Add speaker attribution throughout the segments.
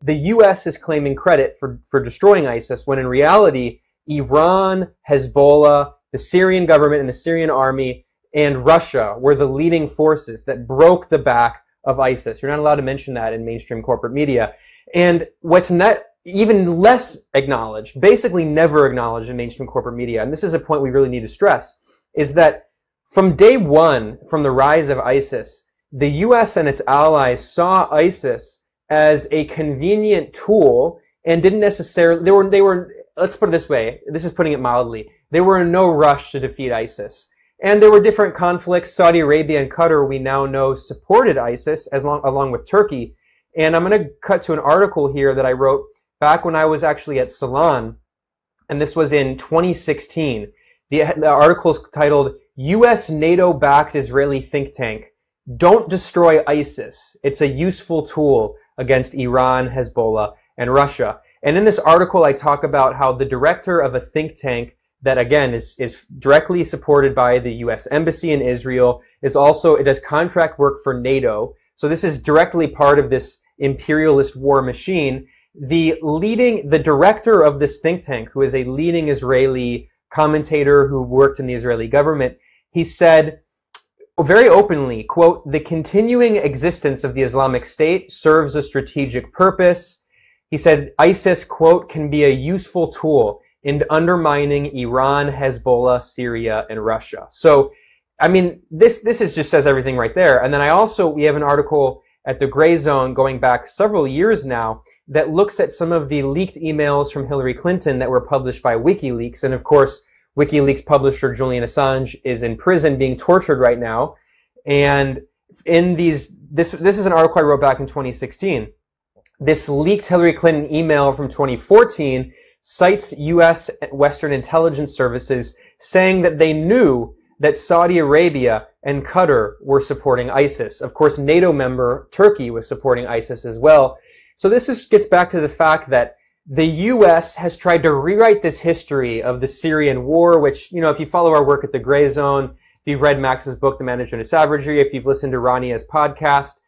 Speaker 1: the U.S. is claiming credit for destroying ISIS, when in reality, Iran, Hezbollah, the Syrian government and the Syrian army, and Russia were the leading forces that broke the back of ISIS. You're not allowed to mention that in mainstream corporate media. And what's not even less acknowledged, basically never acknowledged in mainstream corporate media, and this is a point we really need to stress, is that from day one, from the rise of ISIS, the U.S. and its allies saw ISIS as a convenient tool and didn't necessarily, they were, let's put it this way, this is putting it mildly, they were in no rush to defeat ISIS. And there were different conflicts. Saudi Arabia and Qatar, we now know, supported ISIS along with Turkey. And I'm going to cut to an article here that I wrote back when I was actually at Salon, and this was in 2016. The article is titled, U.S. NATO-backed Israeli think tank, Don't Destroy ISIS. It's a useful tool against Iran, Hezbollah, and Russia. And in this article, I talk about how the director of a think tank that, again, is directly supported by the U.S. Embassy in Israel, it does contract work for NATO. So this is directly part of this imperialist war machine. The director of this think tank, who is a leading Israeli commentator who worked in the Israeli government, he said very openly, quote, the continuing existence of the Islamic State serves a strategic purpose. He said ISIS, quote, can be a useful tool in undermining Iran, Hezbollah, Syria, and Russia. So, I mean, this just says everything right there. And then we have an article at the Gray Zone going back several years now that looks at some of the leaked emails from Hillary Clinton that were published by WikiLeaks. And of course, WikiLeaks publisher Julian Assange is in prison being tortured right now. And this is an article I wrote back in 2016. This leaked Hillary Clinton email from 2014 cites U.S. Western intelligence services saying that they knew that Saudi Arabia and Qatar were supporting ISIS. Of course, NATO member Turkey was supporting ISIS as well. So this gets back to the fact that the U.S. has tried to rewrite this history of the Syrian war, which, if you follow our work at the Gray Zone, if you've read Max's book, The Management of Savagery, if you've listened to Rania's podcast,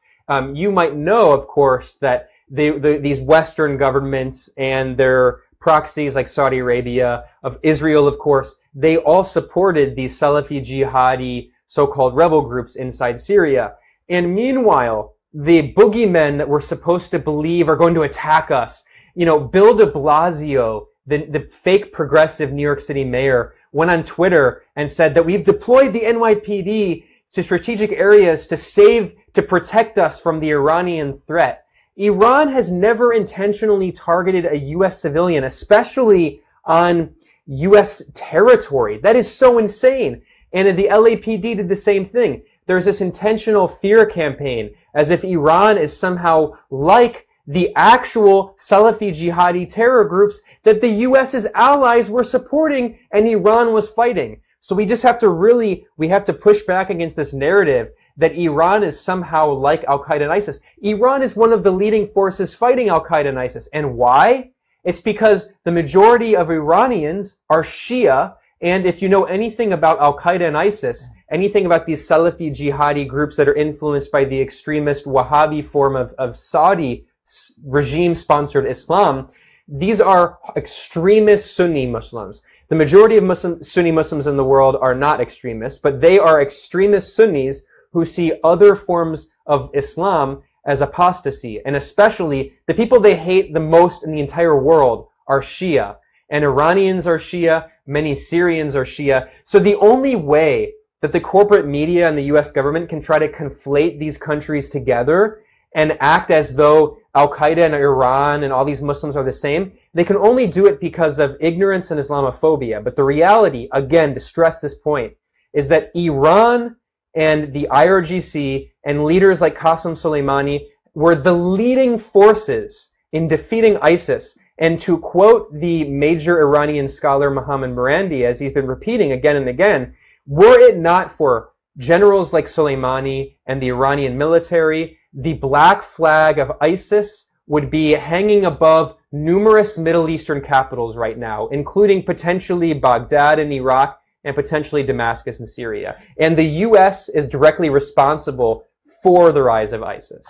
Speaker 1: you might know, of course, that these Western governments and their proxies like Saudi Arabia, of Israel, of course, they all supported these Salafi jihadi so-called rebel groups inside Syria. And meanwhile, the boogeymen that we're supposed to believe are going to attack us, Bill de Blasio, the fake progressive New York City mayor, went on Twitter and said that we've deployed the NYPD to strategic areas to protect us from the Iranian threat. Iran has never intentionally targeted a U.S. civilian, especially on U.S. territory. That is so insane. And the LAPD did the same thing. There's this intentional fear campaign as if Iran is somehow like the actual Salafi jihadi terror groups that the U.S.'s allies were supporting and Iran was fighting. So we have to push back against this narrative that Iran is somehow like Al-Qaeda and ISIS. Iran is one of the leading forces fighting Al-Qaeda and ISIS. And why? It's because the majority of Iranians are Shia, and if you know anything about Al-Qaeda and ISIS, anything about these Salafi jihadi groups that are influenced by the extremist Wahhabi form of Saudi regime-sponsored Islam, these are extremist Sunni Muslims. The majority of Sunni Muslims in the world are not extremists, but they are extremist Sunnis who see other forms of Islam as apostasy. And especially the people they hate the most in the entire world are Shia. And Iranians are Shia, many Syrians are Shia. So the only way that the corporate media and the US government can try to conflate these countries together and act as though Al-Qaeda and Iran and all these Muslims are the same, they can only do it because of ignorance and Islamophobia. But the reality, again, to stress this point, is that Iran and the IRGC and leaders like Qasem Soleimani were the leading forces in defeating ISIS. And to quote the major Iranian scholar Mohammad Marandi, as he's been repeating again and again, were it not for generals like Soleimani and the Iranian military, the black flag of ISIS would be hanging above numerous Middle Eastern capitals right now, including potentially Baghdad in Iraq and potentially Damascus in Syria. And the U.S. is directly responsible for the rise of ISIS.